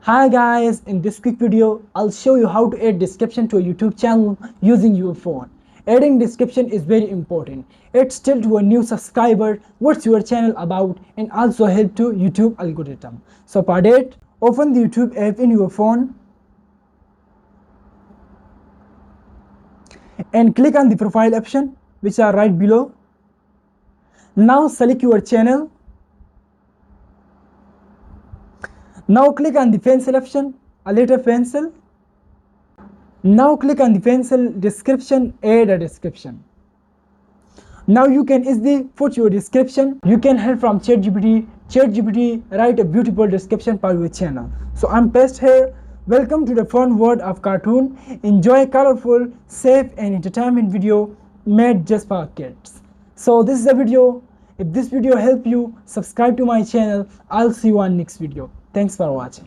Hi guys, in this quick video, I'll show you how to add description to a YouTube channel using your phone. Adding description is very important. It's tell to a new subscriber what's your channel about and also help to YouTube algorithm. So for that, open the YouTube app in your phone and click on the profile option which are right below. Now select your channel. Now click on the pencil option, a letter pencil. Now click on the pencil description, add a description. Now you can easily put your description. You can help from ChatGPT write a beautiful description for your channel. So I'm Pest here. Welcome to the fun world of cartoon. Enjoy colorful, safe and entertainment video made just for kids. So this is the video. If this video helped you, subscribe to my channel. I'll see you on next video. Thanks for watching.